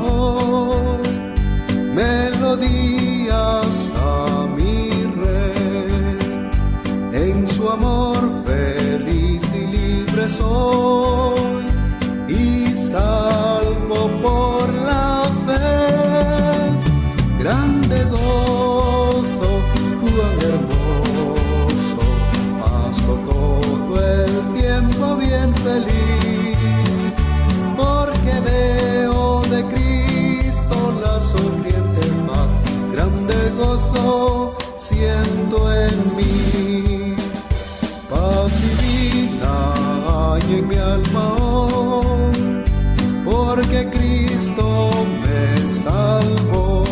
hoy melodías a mi Rey. En su amor feliz y libre soy y salvo por la fe. Grande gozo, cuán hermoso, paso todo el tiempo bien feliz, porque veo de Cristo la sonriente paz. Grande gozo siento en mí, paz divina hay en mi alma hoy, porque Cristo me salvó.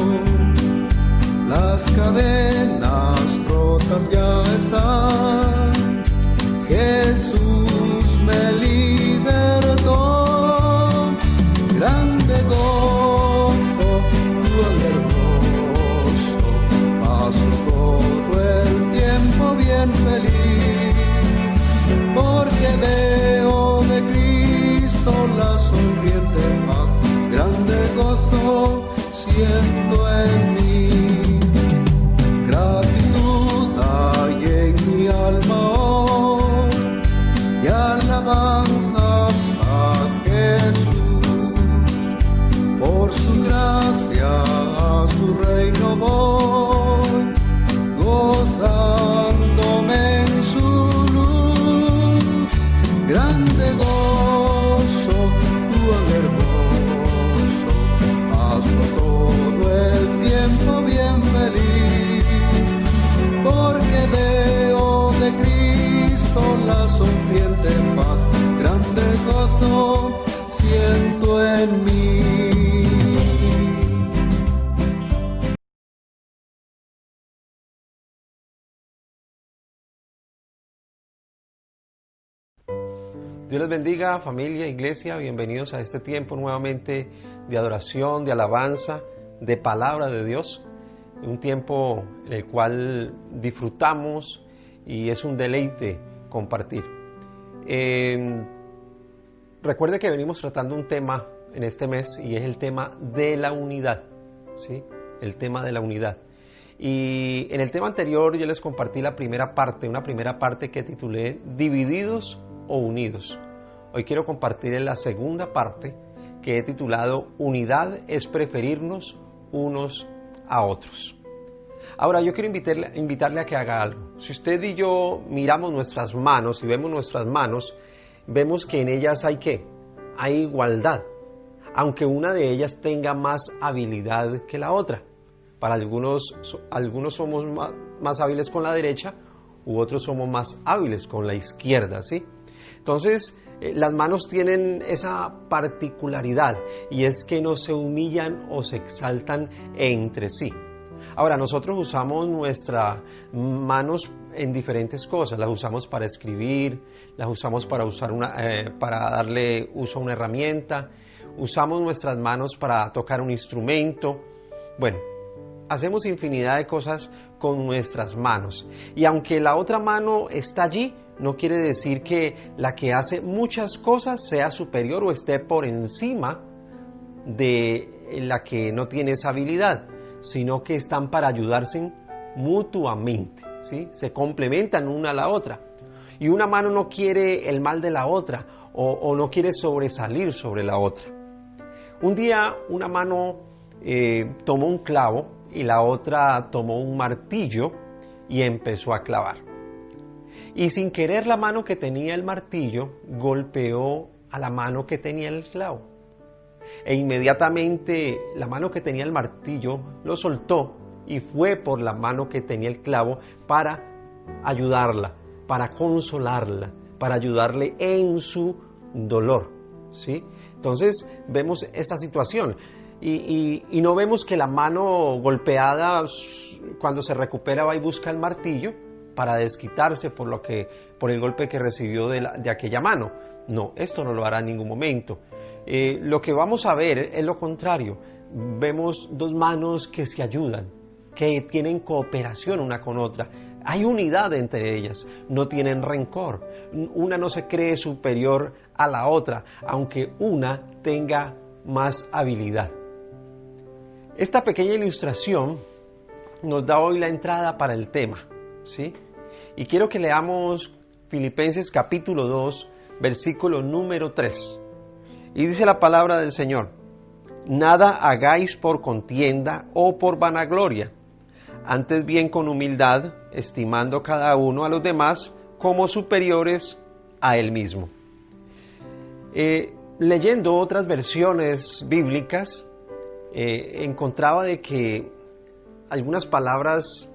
Las cadenas rotas ya están, Jesús me libertó. Grande gozo, cuán hermoso, paso todo el tiempo bien feliz, porque veo de Cristo la sonriente paz. Grande gozo siento en mí. Gratitud hay en mi alma hoy y alabanzas a Jesús. Por su gracia a su reino voy, gozándome en su luz. Grande gozo, cuán hermoso, paso todo el tiempo bien feliz, porque veo de Cristo la sonriente paz. Grande gozo siento en mí. Dios les bendiga, familia, iglesia, bienvenidos a este tiempo nuevamente de adoración, de alabanza, de palabra de Dios. Un tiempo en el cual disfrutamos y es un deleite compartir. Recuerde que venimos tratando un tema en este mes y es el tema de la unidad, ¿sí? El tema de la unidad. Y en el tema anterior yo les compartí una primera parte que titulé Divididos o Unidos. Hoy quiero compartir la segunda parte que he titulado Unidad es preferirnos unos a otros. Ahora yo quiero invitarle a que haga algo. Si usted y yo miramos nuestras manos y vemos nuestras manos, vemos que en ellas hay ¿qué? Hay igualdad, aunque una de ellas tenga más habilidad que la otra. Para algunos somos más hábiles con la derecha u otros somos más hábiles con la izquierda, ¿sí? Entonces, las manos tienen esa particularidad y es que no se humillan o se exaltan entre sí. Ahora, nosotros usamos nuestras manos en diferentes cosas. Las usamos para escribir, las usamos para darle uso a una herramienta, usamos nuestras manos para tocar un instrumento. Bueno, hacemos infinidad de cosas con nuestras manos. Y aunque la otra mano está allí, no quiere decir que la que hace muchas cosas sea superior o esté por encima de la que no tiene esa habilidad, sino que están para ayudarse mutuamente, ¿sí? Se complementan una a la otra. Y una mano no quiere el mal de la otra o no quiere sobresalir sobre la otra. Un día una mano tomó un clavo y la otra tomó un martillo y empezó a clavar. Y sin querer la mano que tenía el martillo golpeó a la mano que tenía el clavo. E inmediatamente la mano que tenía el martillo lo soltó y fue por la mano que tenía el clavo para ayudarla, para consolarla, para ayudarle en su dolor, ¿sí? Entonces vemos esta situación y no vemos que la mano golpeada, cuando se recupera, va y busca el martillo para desquitarse por el golpe que recibió de aquella mano. No, esto no lo hará en ningún momento. Lo que vamos a ver es lo contrario. Vemos dos manos que se ayudan, que tienen cooperación una con otra. Hay unidad entre ellas, no tienen rencor. Una no se cree superior a la otra, aunque una tenga más habilidad. Esta pequeña ilustración nos da hoy la entrada para el tema, ¿sí? Y quiero que leamos Filipenses capítulo 2, versículo número 3. Y dice la palabra del Señor: nada hagáis por contienda o por vanagloria, antes bien con humildad, estimando cada uno a los demás como superiores a él mismo. Leyendo otras versiones bíblicas, encontraba de que algunas palabras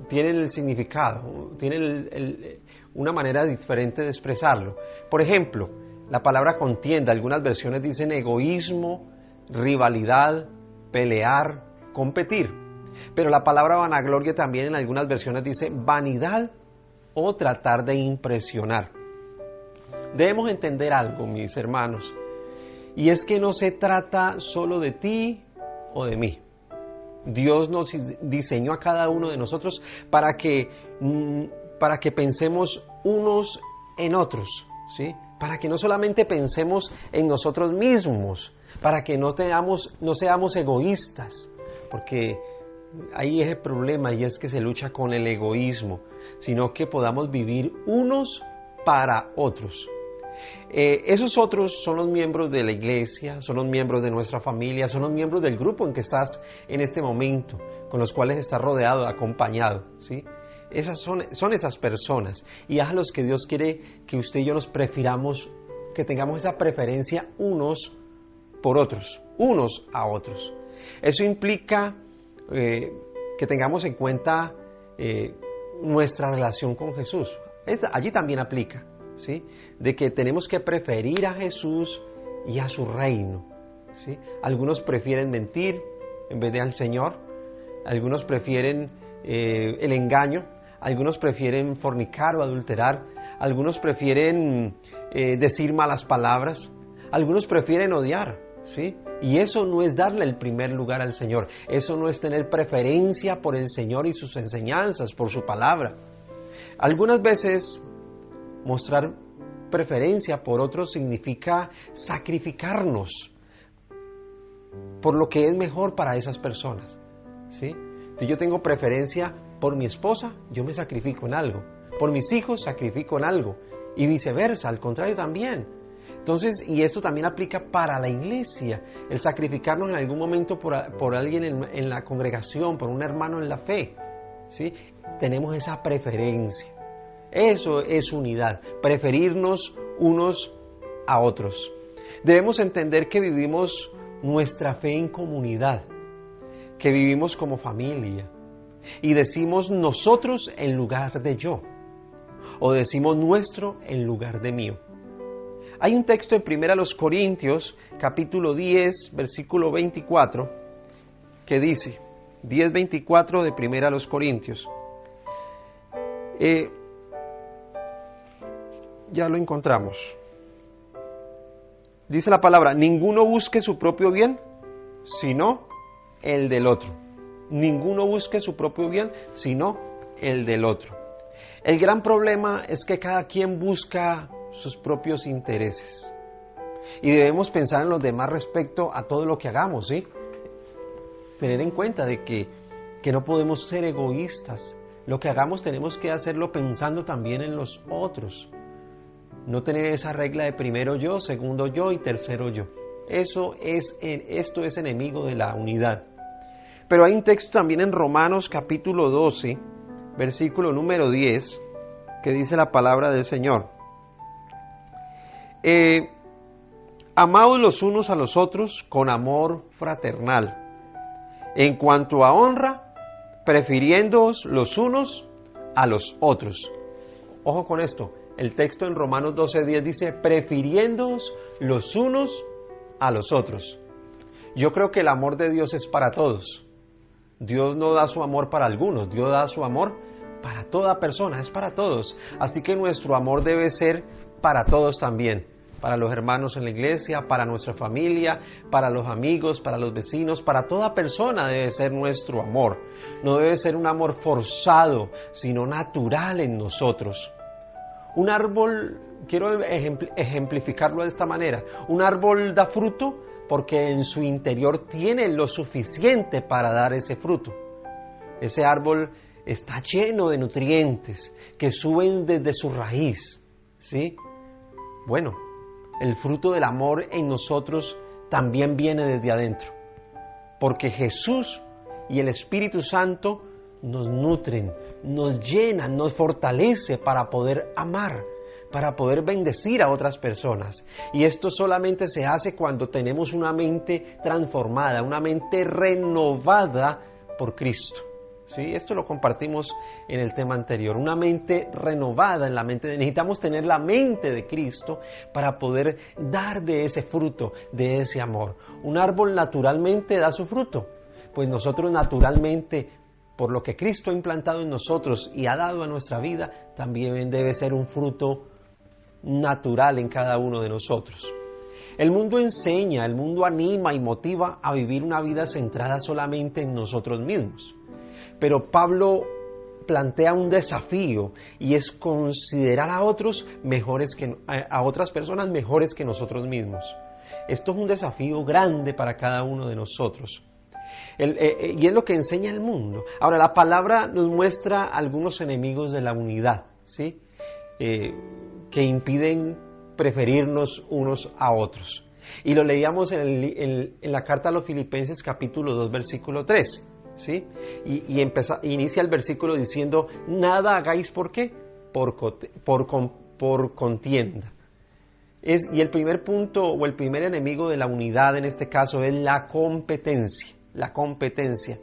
tienen el significado, tienen una manera diferente de expresarlo. Por ejemplo, la palabra contienda, algunas versiones dicen egoísmo, rivalidad, pelear, competir. Pero la palabra vanagloria también en algunas versiones dice vanidad o tratar de impresionar. Debemos entender algo, mis hermanos, y es que no se trata solo de ti o de mí. Dios nos diseñó a cada uno de nosotros para que pensemos unos en otros, ¿sí? Para que no solamente pensemos en nosotros mismos, para que no seamos egoístas, porque ahí es el problema, y es que se lucha con el egoísmo, sino que podamos vivir unos para otros. Esos otros son los miembros de la iglesia, son los miembros de nuestra familia, son los miembros del grupo en que estás en este momento, con los cuales estás rodeado, acompañado, ¿sí? Esas son esas personas, y es a los que Dios quiere que usted y yo nos prefiramos, que tengamos esa preferencia unos por otros, unos a otros. Eso implica que tengamos en cuenta nuestra relación con Jesús. Allí también aplica, ¿sí? De que tenemos que preferir a Jesús y a su reino, ¿sí? Algunos prefieren mentir en vez de al Señor, algunos prefieren el engaño, algunos prefieren fornicar o adulterar, algunos prefieren decir malas palabras, algunos prefieren odiar, ¿sí? Y eso no es darle el primer lugar al Señor, eso no es tener preferencia por el Señor y sus enseñanzas, por su palabra. Algunas veces mostrar preferencia por otros significa sacrificarnos por lo que es mejor para esas personas, ¿sí? Si yo tengo preferencia por mi esposa, yo me sacrifico en algo. Por mis hijos, sacrifico en algo. Y viceversa, al contrario también. Entonces, y esto también aplica para la iglesia, el sacrificarnos en algún momento por alguien en la congregación, por un hermano en la fe, ¿sí? Tenemos esa preferencia. Eso es unidad, preferirnos unos a otros. Debemos entender que vivimos nuestra fe en comunidad, que vivimos como familia, y decimos nosotros en lugar de yo, o decimos nuestro en lugar de mío. Hay un texto en 1 Corintios, capítulo 10, versículo 24, que dice, 10:24 de 1 Corintios. Ya lo encontramos. Dice la palabra, ninguno busque su propio bien, sino el del otro. Ninguno busque su propio bien, sino el del otro. El gran problema es que cada quien busca sus propios intereses. Y debemos pensar en los demás respecto a todo lo que hagamos, ¿sí? Tener en cuenta de que no podemos ser egoístas. Lo que hagamos tenemos que hacerlo pensando también en los otros. No tener esa regla de primero yo, segundo yo y tercero yo. Esto es enemigo de la unidad. Pero hay un texto también en Romanos capítulo 12, versículo número 10, que dice la palabra del Señor. Amaos los unos a los otros con amor fraternal. En cuanto a honra, prefiriéndoos los unos a los otros. Ojo con esto. El texto en Romanos 12:10 dice, prefiriéndoos los unos a los otros. Yo creo que el amor de Dios es para todos. Dios no da su amor para algunos, Dios da su amor para toda persona, es para todos. Así que nuestro amor debe ser para todos también. Para los hermanos en la iglesia, para nuestra familia, para los amigos, para los vecinos, para toda persona debe ser nuestro amor. No debe ser un amor forzado, sino natural en nosotros. Un árbol, quiero ejemplificarlo de esta manera, un árbol da fruto porque en su interior tiene lo suficiente para dar ese fruto. Ese árbol está lleno de nutrientes que suben desde su raíz, ¿sí? Bueno, el fruto del amor en nosotros también viene desde adentro, porque Jesús y el Espíritu Santo nos nutren, nos llenan, nos fortalece para poder amar, para poder bendecir a otras personas. Y esto solamente se hace cuando tenemos una mente transformada, una mente renovada por Cristo. ¿Sí? Esto lo compartimos en el tema anterior. Una mente renovada en la mente. Necesitamos tener la mente de Cristo para poder dar de ese fruto, de ese amor. Un árbol naturalmente da su fruto. Pues nosotros naturalmente, por lo que Cristo ha implantado en nosotros y ha dado a nuestra vida, también debe ser un fruto natural en cada uno de nosotros. El mundo enseña, el mundo anima y motiva a vivir una vida centrada solamente en nosotros mismos. Pero Pablo plantea un desafío y es considerar a otros a otras personas mejores que nosotros mismos. Esto es un desafío grande para cada uno de nosotros. Y es lo que enseña el mundo. Ahora, la palabra nos muestra algunos enemigos de la unidad, ¿sí? Que impiden preferirnos unos a otros. Y lo leíamos en la carta a los Filipenses capítulo 2, versículo 3. ¿Sí? Inicia el versículo diciendo: nada hagáis, ¿por qué? Por contienda. Y el primer punto o el primer enemigo de la unidad en este caso es la competencia. La competencia.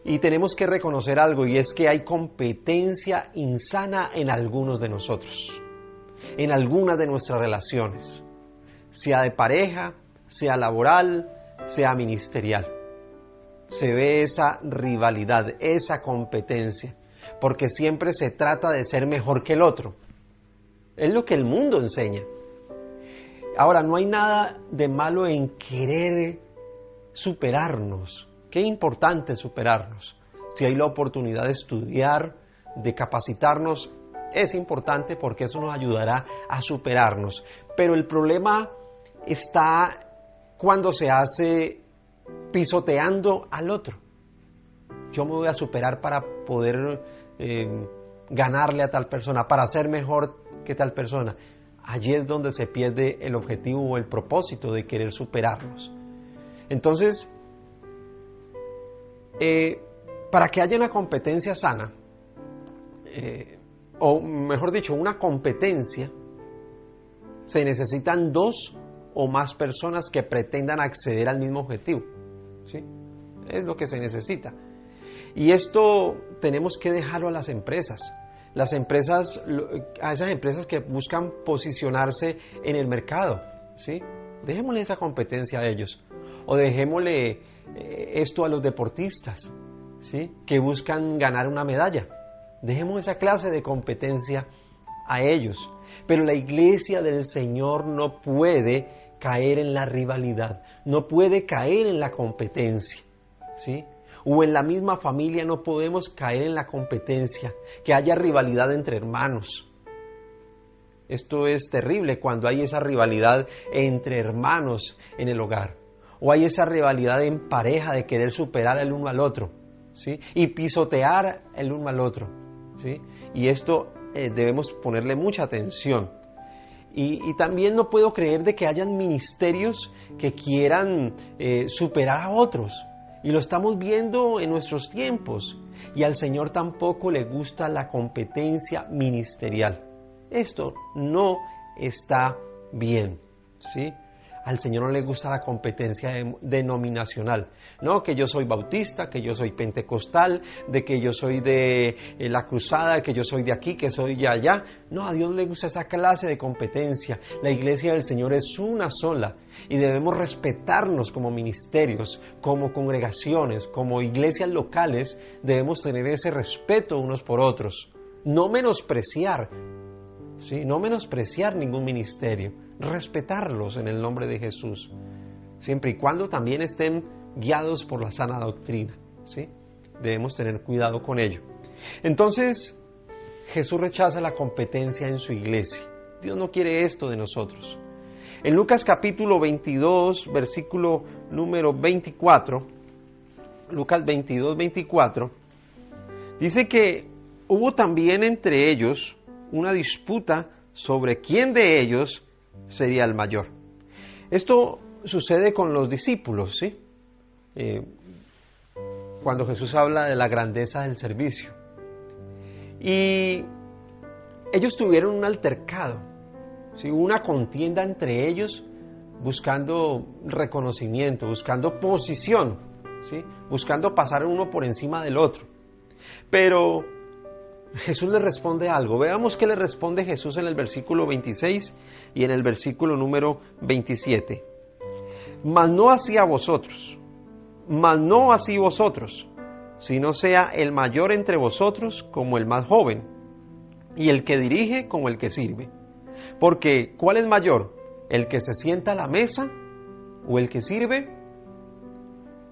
Y tenemos que reconocer algo, y es que hay competencia insana en algunos de nosotros, en algunas de nuestras relaciones, sea de pareja, sea laboral, sea ministerial. Se ve esa rivalidad, esa competencia, porque siempre se trata de ser mejor que el otro. Es lo que el mundo enseña. Ahora, no hay nada de malo en querer superarnos. Qué importante superarnos. Si hay la oportunidad de estudiar, de capacitarnos, es importante porque eso nos ayudará a superarnos. Pero el problema está cuando se hace pisoteando al otro. Yo me voy a superar para poder ganarle a tal persona, para ser mejor que tal persona. Allí es donde se pierde el objetivo o el propósito de querer superarnos. Entonces, para que haya una competencia sana, o mejor dicho, una competencia, se necesitan dos o más personas que pretendan acceder al mismo objetivo. ¿Sí? Es lo que se necesita. Y esto tenemos que dejarlo a las empresas. Las empresas, a esas empresas que buscan posicionarse en el mercado, ¿sí? Dejémosle esa competencia a ellos. O dejémosle esto a los deportistas, ¿sí? Que buscan ganar una medalla. Dejemos esa clase de competencia a ellos. Pero la iglesia del Señor no puede caer en la rivalidad, no puede caer en la competencia, ¿sí? O en la misma familia no podemos caer en la competencia, que haya rivalidad entre hermanos. Esto es terrible cuando hay esa rivalidad entre hermanos en el hogar, o hay esa rivalidad en pareja de querer superar el uno al otro, ¿sí? Y pisotear el uno al otro, ¿sí? Y esto debemos ponerle mucha atención. Y también no puedo creer de que hayan ministerios que quieran superar a otros. Y lo estamos viendo en nuestros tiempos. Y al Señor tampoco le gusta la competencia ministerial. Esto no está bien, ¿sí? Al Señor no le gusta la competencia denominacional. No, que yo soy bautista, que yo soy pentecostal, de que yo soy de la cruzada, que yo soy de aquí, que soy de allá. No, a Dios no le gusta esa clase de competencia. La iglesia del Señor es una sola y debemos respetarnos como ministerios, como congregaciones, como iglesias locales. Debemos tener ese respeto unos por otros. No menospreciar, ¿sí? No menospreciar ningún ministerio. Respetarlos en el nombre de Jesús, siempre y cuando también estén guiados por la sana doctrina, ¿sí? Debemos tener cuidado con ello. Entonces, Jesús rechaza la competencia en su iglesia. Dios no quiere esto de nosotros. En Lucas capítulo 22, versículo número 24, Lucas 22, 24, dice que hubo también entre ellos una disputa sobre quién de ellos sería el mayor. Esto sucede con los discípulos, ¿sí? Cuando Jesús habla de la grandeza del servicio. Y ellos tuvieron un altercado, ¿sí? Una contienda entre ellos buscando reconocimiento, buscando posición, ¿sí? Buscando pasar uno por encima del otro. Pero Jesús le responde algo. Veamos qué le responde Jesús en el versículo 26 y en el versículo número 27. Mas no así vosotros, sino sea el mayor entre vosotros como el más joven, y el que dirige como el que sirve. Porque, ¿cuál es mayor? ¿El que se sienta a la mesa o el que sirve?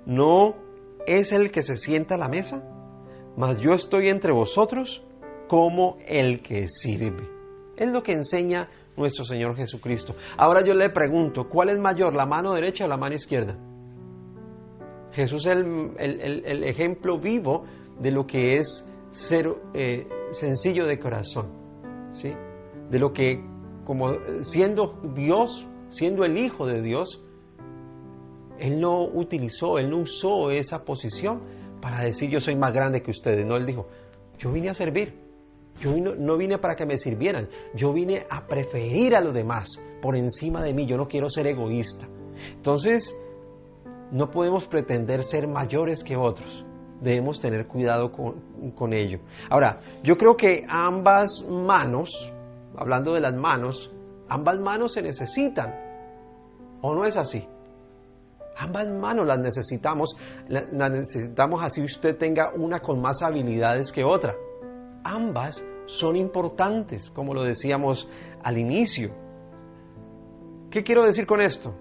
¿No es el que se sienta a la mesa? Mas yo estoy entre vosotros como el que sirve. Es lo que enseña nuestro Señor Jesucristo. Ahora yo le pregunto, ¿cuál es mayor, la mano derecha o la mano izquierda? Jesús es el ejemplo vivo de lo que es ser sencillo de corazón, ¿sí? De lo que, como siendo Dios, siendo el Hijo de Dios, Él no usó esa posición para decir yo soy más grande que ustedes. No, Él dijo, yo vine a servir, no vine para que me sirvieran, yo vine a preferir a los demás por encima de mí, yo no quiero ser egoísta. Entonces, no podemos pretender ser mayores que otros, debemos tener cuidado con ello. Ahora, yo creo que ambas manos, hablando de las manos, ambas manos se necesitan, ¿o no es así? Ambas manos las necesitamos así usted tenga una con más habilidades que otra. Ambas son importantes, como lo decíamos al inicio. ¿Qué quiero decir con esto?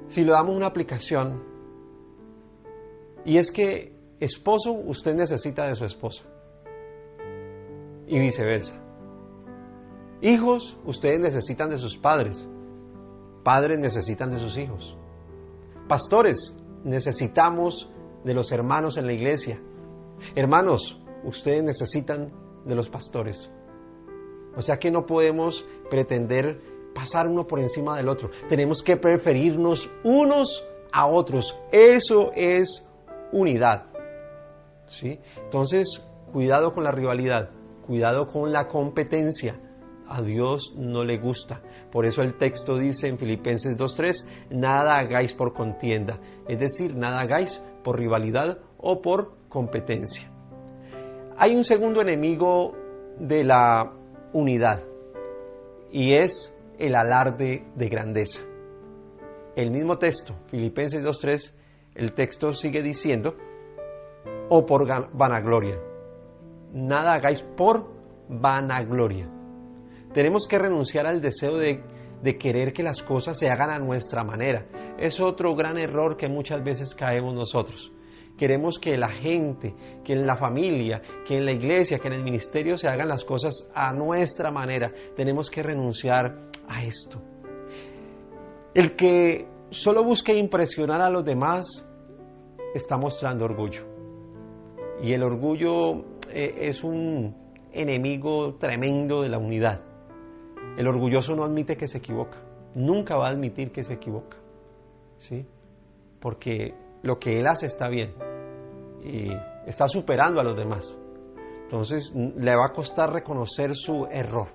Si le damos una aplicación, y es que esposo, usted necesita de su esposa, y viceversa. Hijos, ustedes necesitan de sus padres. Padres necesitan de sus hijos. Pastores, necesitamos de los hermanos en la iglesia. Hermanos, ustedes necesitan de los pastores. O sea que no podemos pretender pasar uno por encima del otro. Tenemos que preferirnos unos a otros. Eso es unidad, ¿sí? Entonces, cuidado con la rivalidad, cuidado con la competencia. A Dios no le gusta. Por eso el texto dice en Filipenses 2:3, nada hagáis por contienda, es decir, nada hagáis por rivalidad o por competencia. Hay un segundo enemigo de la unidad y es el alarde de grandeza. El mismo texto, Filipenses 2:3, el texto sigue diciendo, o por vanagloria. Nada hagáis por vanagloria. Tenemos que renunciar al deseo de querer que las cosas se hagan a nuestra manera. Es otro gran error que muchas veces caemos nosotros. Queremos que la gente, que en la familia, que en la iglesia, que en el ministerio se hagan las cosas a nuestra manera. Tenemos que renunciar a esto. El que solo busque impresionar a los demás está mostrando orgullo. Y el orgullo es un enemigo tremendo de la unidad. El orgulloso no admite que se equivoca, nunca va a admitir que se equivoca, ¿sí? Porque lo que él hace está bien y está superando a los demás. Entonces le va a costar reconocer su error.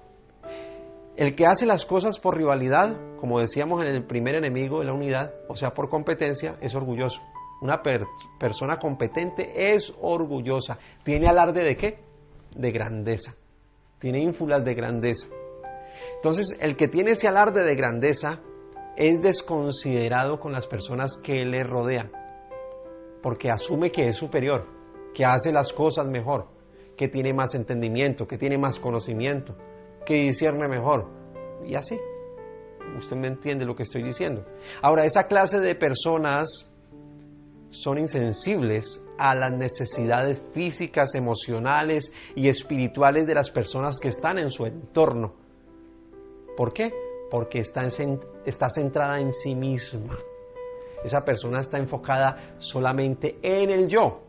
El que hace las cosas por rivalidad, como decíamos en el primer enemigo de la unidad, o sea por competencia, es orgulloso. Una persona competente es orgullosa. ¿Tiene alarde de qué? De grandeza. Tiene ínfulas de grandeza. Entonces, el que tiene ese alarde de grandeza es desconsiderado con las personas que le rodean, porque asume que es superior, que hace las cosas mejor, que tiene más entendimiento, que tiene más conocimiento, que discierne mejor, y así. Usted me entiende lo que estoy diciendo. Ahora, esa clase de personas son insensibles a las necesidades físicas, emocionales y espirituales de las personas que están en su entorno. ¿Por qué? porque está centrada en sí misma. Esa persona está enfocada solamente en el yo.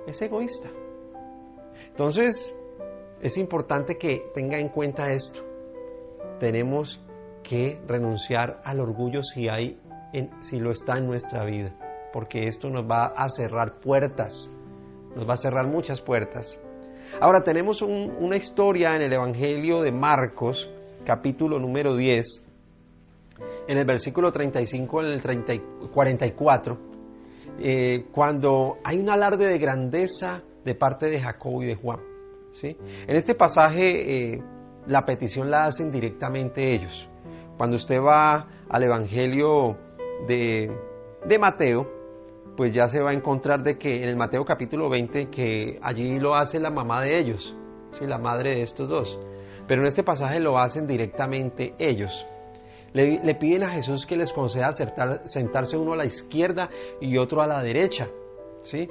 Es egoísta. Entonces, es importante que tenga en cuenta esto. Tenemos que renunciar al orgullo si lo está en nuestra vida, porque esto nos va a cerrar puertas, nos va a cerrar muchas puertas. Ahora tenemos una historia en el Evangelio de Marcos, capítulo número 10, en el versículo 35 al 44, cuando hay un alarde de grandeza de parte de Jacobo y de Juan, ¿sí? En este pasaje la petición la hacen directamente ellos. Cuando usted va al Evangelio de Mateo, pues ya se va a encontrar de que en el Mateo capítulo 20, que allí lo hace la mamá de ellos, ¿sí? La madre de estos dos. Pero en este pasaje lo hacen directamente ellos. Le piden a Jesús que les conceda sentarse uno a la izquierda y otro a la derecha, ¿sí?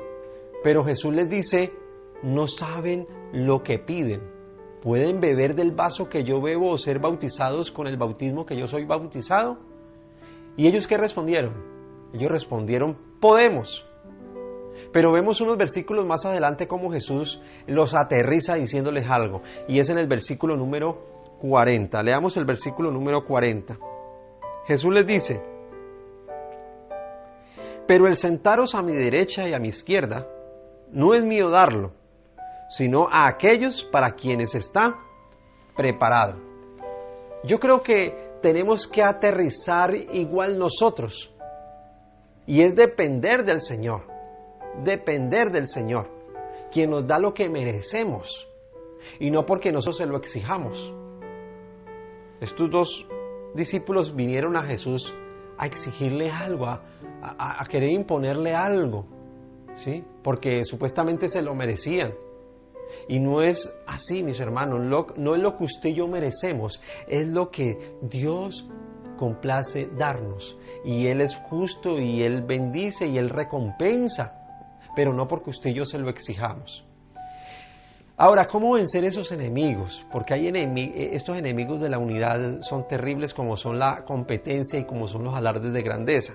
Pero Jesús les dice, no saben lo que piden. ¿Pueden beber del vaso que yo bebo o ser bautizados con el bautismo que yo soy bautizado? ¿Y ellos qué respondieron? Ellos respondieron, podemos. Pero vemos unos versículos más adelante como Jesús los aterriza diciéndoles algo. Y es en el versículo número 40. Leamos el versículo número 40. Jesús les dice, pero el sentaros a mi derecha y a mi izquierda no es mío darlo, sino a aquellos para quienes está preparado. Yo creo que tenemos que aterrizar igual nosotros, y es depender del Señor, quien nos da lo que merecemos, y no porque nosotros se lo exijamos. Estos dos discípulos vinieron a Jesús a exigirle algo, a querer imponerle algo, ¿sí? Porque supuestamente se lo merecían. Y no es así, mis hermanos, no es lo que usted y yo merecemos, es lo que Dios complace darnos. Y Él es justo y Él bendice y Él recompensa, pero no porque usted y yo se lo exijamos. Ahora, ¿cómo vencer esos enemigos? Porque estos enemigos de la unidad son terribles, como son la competencia y como son los alardes de grandeza.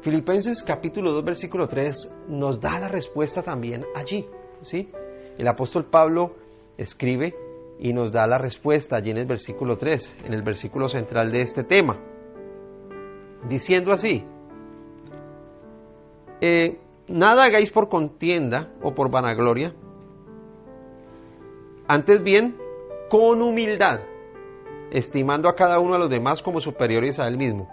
Filipenses capítulo 2, versículo 3 nos da la respuesta también allí, ¿sí? El apóstol Pablo escribe y nos da la respuesta allí en el versículo 3, en el versículo central de este tema, diciendo así, nada hagáis por contienda o por vanagloria, antes bien, con humildad, estimando a cada uno de los demás como superiores a él mismo.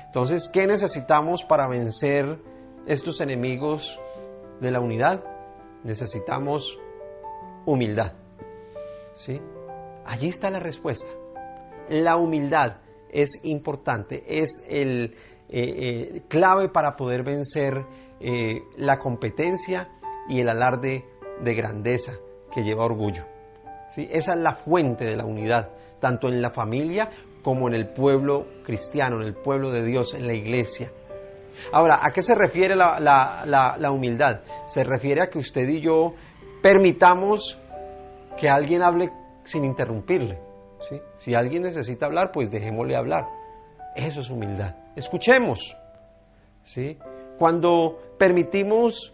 Entonces, ¿qué necesitamos para vencer estos enemigos de la unidad? Necesitamos humildad, ¿sí? Allí está la respuesta. La humildad es importante, es el clave para poder vencer la competencia y el alarde de grandeza que lleva orgullo, ¿sí? Esa es la fuente de la unidad, tanto en la familia como en el pueblo cristiano, en el pueblo de Dios, en la iglesia. Ahora, ¿a qué se refiere la humildad? Se refiere a que usted y yo permitamos que alguien hable sin interrumpirle, ¿sí? Si alguien necesita hablar, pues dejémosle hablar. Eso es humildad. Escuchemos, ¿sí? Cuando permitimos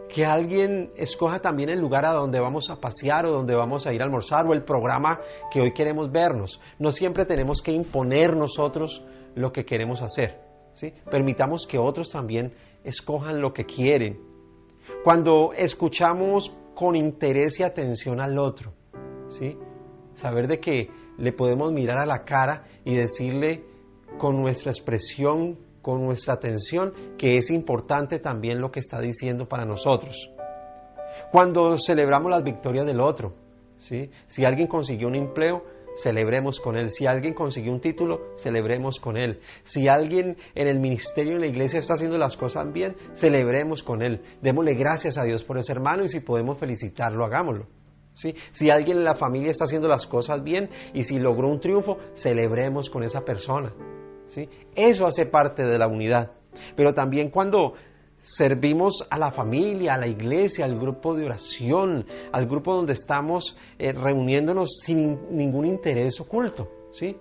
que alguien escoja también el lugar a donde vamos a pasear o donde vamos a ir a almorzar o el programa que hoy queremos vernos. No siempre tenemos que imponer nosotros lo que queremos hacer, ¿sí? Permitamos que otros también escojan lo que quieren. Cuando escuchamos con interés y atención al otro, ¿sí? Saber de que le podemos mirar a la cara y decirle con nuestra expresión, con nuestra atención, que es importante también lo que está diciendo para nosotros. Cuando celebramos las victorias del otro, ¿sí? Si alguien consiguió un empleo, celebremos con él. Si alguien consiguió un título, celebremos con él. Si alguien en el ministerio, en la iglesia está haciendo las cosas bien, celebremos con él. Démosle gracias a Dios por ese hermano y si podemos felicitarlo, hagámoslo, ¿sí? Si alguien en la familia está haciendo las cosas bien y si logró un triunfo, celebremos con esa persona, ¿sí? Eso hace parte de la unidad. Pero también cuando servimos a la familia, a la iglesia, al grupo de oración, al grupo donde estamos reuniéndonos sin ningún interés oculto, ¿sí?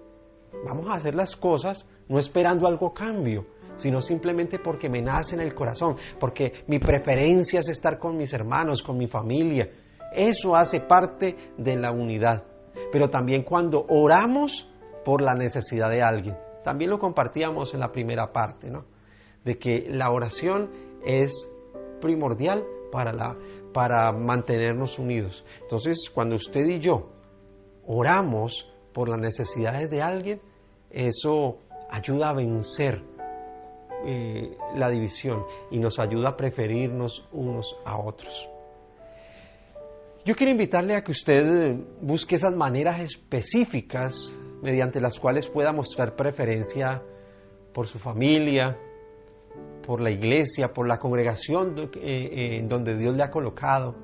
Vamos a hacer las cosas no esperando algo a cambio, sino simplemente porque me nace en el corazón, porque mi preferencia es estar con mis hermanos, con mi familia. Eso hace parte de la unidad. Pero también cuando oramos por la necesidad de alguien, también lo compartíamos en la primera parte, ¿no? De que la oración es primordial para mantenernos unidos. Entonces, cuando usted y yo oramos por las necesidades de alguien, eso ayuda a vencer la división y nos ayuda a preferirnos unos a otros. Yo quiero invitarle a que usted busque esas maneras específicas mediante las cuales pueda mostrar preferencia por su familia, por la iglesia, por la congregación en donde Dios le ha colocado,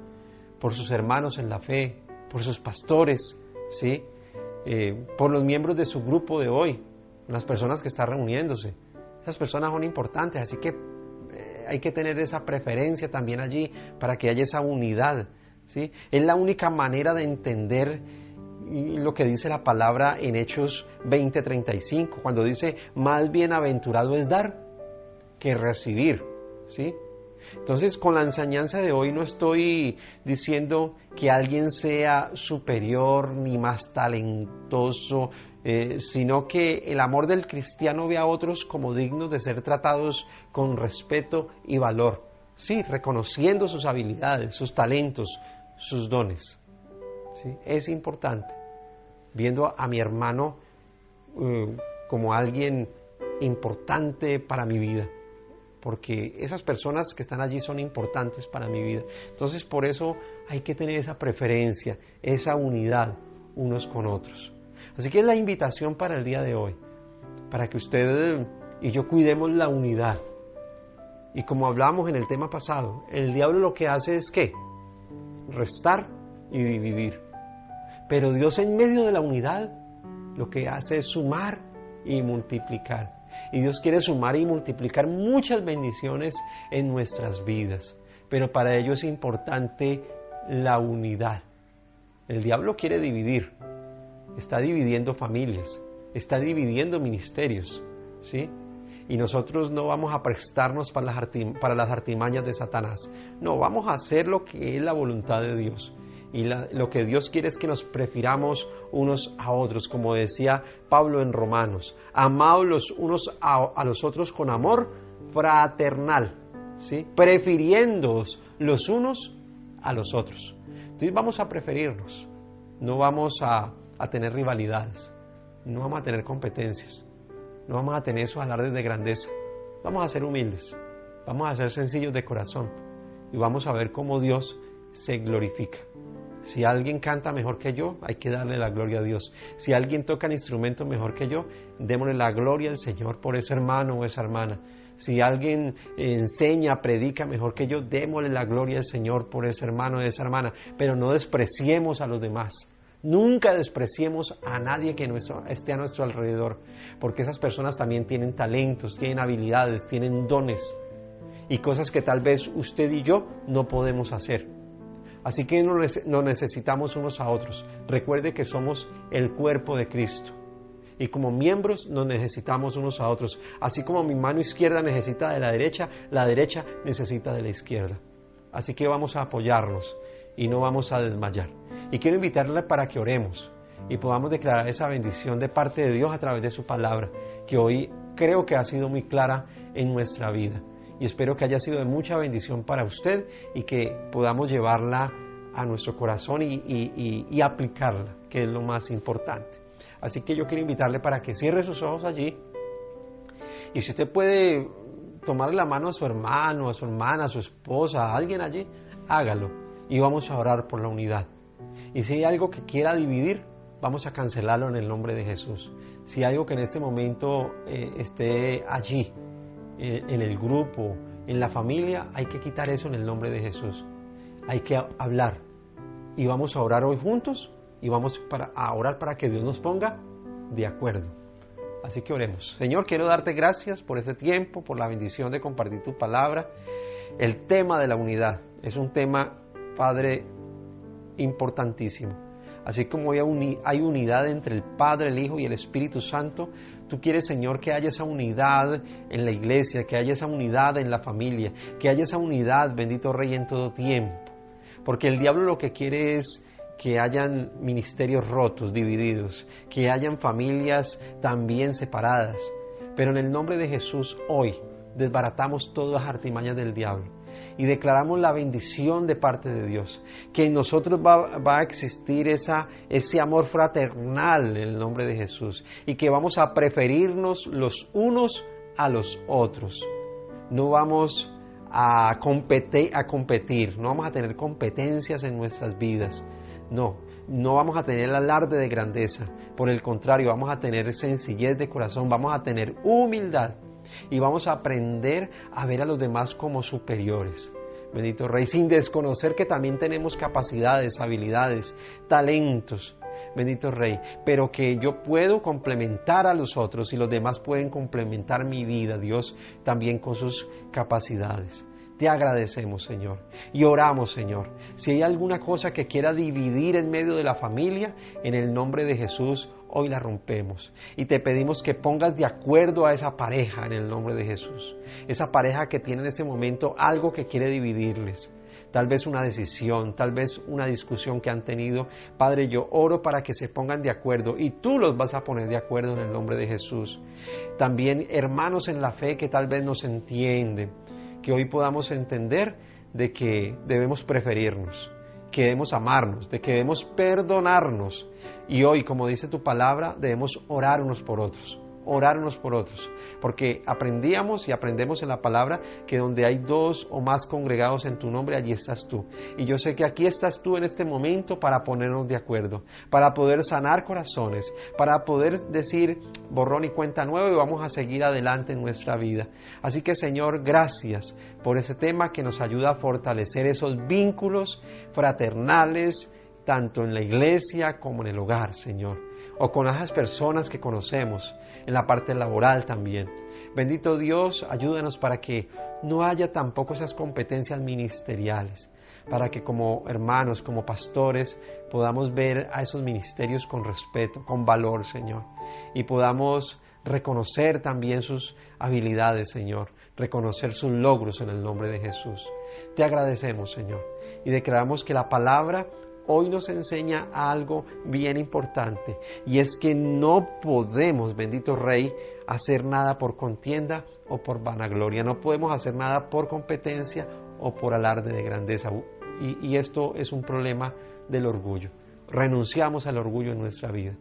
por sus hermanos en la fe, por sus pastores, ¿sí? Por los miembros de su grupo de hoy, las personas que están reuniéndose. Esas personas son importantes, así que hay que tener esa preferencia también allí para que haya esa unidad, ¿sí? Es la única manera de entender lo que dice la palabra en Hechos 20:35, cuando dice, más bienaventurado es dar que recibir, ¿sí? Entonces, con la enseñanza de hoy no estoy diciendo que alguien sea superior ni más talentoso, sino que el amor del cristiano ve a otros como dignos de ser tratados con respeto y valor, sí, reconociendo sus habilidades, sus talentos, sus dones, ¿sí? Es importante, viendo a mi hermano como alguien importante para mi vida, porque esas personas que están allí son importantes para mi vida. Entonces, por eso hay que tener esa preferencia, esa unidad unos con otros. Así que es la invitación para el día de hoy, para que usted y yo cuidemos la unidad. Y como hablamos en el tema pasado, el diablo lo que hace es ¿qué? Restar y dividir. Pero Dios, en medio de la unidad, lo que hace es sumar y multiplicar. Y Dios quiere sumar y multiplicar muchas bendiciones en nuestras vidas. Pero para ello es importante la unidad. El diablo quiere dividir. Está dividiendo familias. Está dividiendo ministerios, ¿sí? Y nosotros no vamos a prestarnos para las artimañas de Satanás. No, vamos a hacer lo que es la voluntad de Dios. Y lo que Dios quiere es que nos prefiramos unos a otros, como decía Pablo en Romanos, amaos los unos a los otros con amor fraternal, ¿sí? Prefiriéndoos los unos a los otros. Entonces vamos a preferirnos, no vamos a tener rivalidades, no vamos a tener competencias, no vamos a tener esos alardes de grandeza, vamos a ser humildes, vamos a ser sencillos de corazón y vamos a ver cómo Dios se glorifica. Si alguien canta mejor que yo, hay que darle la gloria a Dios. Si alguien toca el instrumento mejor que yo, démosle la gloria al Señor por ese hermano o esa hermana. Si alguien enseña, predica mejor que yo, démosle la gloria al Señor por ese hermano o esa hermana. Pero no despreciemos a los demás. Nunca despreciemos a nadie que esté a nuestro alrededor, porque esas personas también tienen talentos, tienen habilidades, tienen dones y cosas que tal vez usted y yo no podemos hacer. Así que nos necesitamos unos a otros. Recuerde que somos el cuerpo de Cristo. Y como miembros nos necesitamos unos a otros. Así como mi mano izquierda necesita de la derecha necesita de la izquierda. Así que vamos a apoyarnos y no vamos a desmayar. Y quiero invitarle para que oremos y podamos declarar esa bendición de parte de Dios a través de su palabra, que hoy creo que ha sido muy clara en nuestra vida. Y espero que haya sido de mucha bendición para usted y que podamos llevarla a nuestro corazón y aplicarla, que es lo más importante. Así que yo quiero invitarle para que cierre sus ojos allí y si usted puede tomarle la mano a su hermano, a su hermana, a su esposa, a alguien allí, hágalo y vamos a orar por la unidad. Y si hay algo que quiera dividir, vamos a cancelarlo en el nombre de Jesús. Si hay algo que en este momento esté allí, en el grupo, en la familia, hay que quitar eso en el nombre de Jesús. Hay que hablar y vamos a orar hoy juntos y vamos a orar para que Dios nos ponga de acuerdo. Así que oremos. Señor, quiero darte gracias por este tiempo, por la bendición de compartir tu palabra. El tema de la unidad es un tema, Padre, importantísimo. Así como hay unidad entre el Padre, el Hijo y el Espíritu Santo, tú quieres, Señor, que haya esa unidad en la iglesia, que haya esa unidad en la familia, que haya esa unidad, bendito Rey, en todo tiempo. Porque el diablo lo que quiere es que hayan ministerios rotos, divididos, que hayan familias también separadas. Pero en el nombre de Jesús hoy desbaratamos todas las artimañas del diablo y declaramos la bendición de parte de Dios, que en nosotros va a existir ese amor fraternal en el nombre de Jesús y que vamos a preferirnos los unos a los otros. No vamos a competir, no vamos a tener competencias en nuestras vidas, no vamos a tener alarde de grandeza, por el contrario, vamos a tener sencillez de corazón, vamos a tener humildad y vamos a aprender a ver a los demás como superiores. Bendito Rey, sin desconocer que también tenemos capacidades, habilidades, talentos, bendito Rey, pero que yo puedo complementar a los otros y los demás pueden complementar mi vida, Dios, también con sus capacidades. Te agradecemos, Señor, y oramos, Señor. Si hay alguna cosa que quiera dividir en medio de la familia, en el nombre de Jesús, hoy la rompemos. Y te pedimos que pongas de acuerdo a esa pareja en el nombre de Jesús. Esa pareja que tiene en este momento algo que quiere dividirles. Tal vez una decisión, tal vez una discusión que han tenido. Padre, yo oro para que se pongan de acuerdo y tú los vas a poner de acuerdo en el nombre de Jesús. También hermanos en la fe que tal vez nos entienden, que hoy podamos entender de que debemos preferirnos, que debemos amarnos, de que debemos perdonarnos. Y hoy, como dice tu palabra, debemos orar unos por otros, porque aprendíamos y aprendemos en la palabra que donde hay 2 o más congregados en tu nombre, allí estás tú. Y yo sé que aquí estás tú en este momento para ponernos de acuerdo, para poder sanar corazones, para poder decir borrón y cuenta nueva y vamos a seguir adelante en nuestra vida. Así que, Señor, gracias por ese tema que nos ayuda a fortalecer esos vínculos fraternales, tanto en la iglesia como en el hogar, Señor, o con esas personas que conocemos, en la parte laboral también. Bendito Dios, ayúdanos para que no haya tampoco esas competencias ministeriales, para que como hermanos, como pastores, podamos ver a esos ministerios con respeto, con valor, Señor, y podamos reconocer también sus habilidades, Señor, reconocer sus logros en el nombre de Jesús. Te agradecemos, Señor, y declaramos que la palabra hoy nos enseña algo bien importante, y es que no podemos, bendito Rey, hacer nada por contienda o por vanagloria. No podemos hacer nada por competencia o por alarde de grandeza. Y esto es un problema del orgullo. Renunciamos al orgullo en nuestra vida.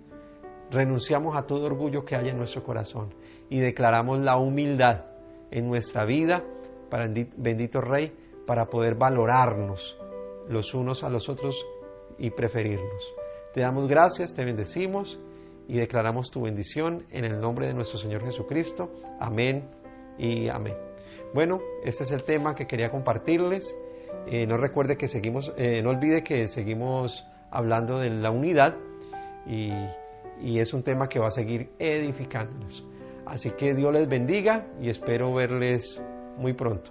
Renunciamos a todo orgullo que haya en nuestro corazón y declaramos la humildad en nuestra vida, bendito Rey, para poder valorarnos los unos a los otros y preferirnos. Te damos gracias, te bendecimos y declaramos tu bendición en el nombre de nuestro Señor Jesucristo. Amén y amén. Bueno, este es el tema que quería compartirles. No olvide que seguimos hablando de la unidad y es un tema que va a seguir edificándonos. Así que Dios les bendiga y espero verles muy pronto.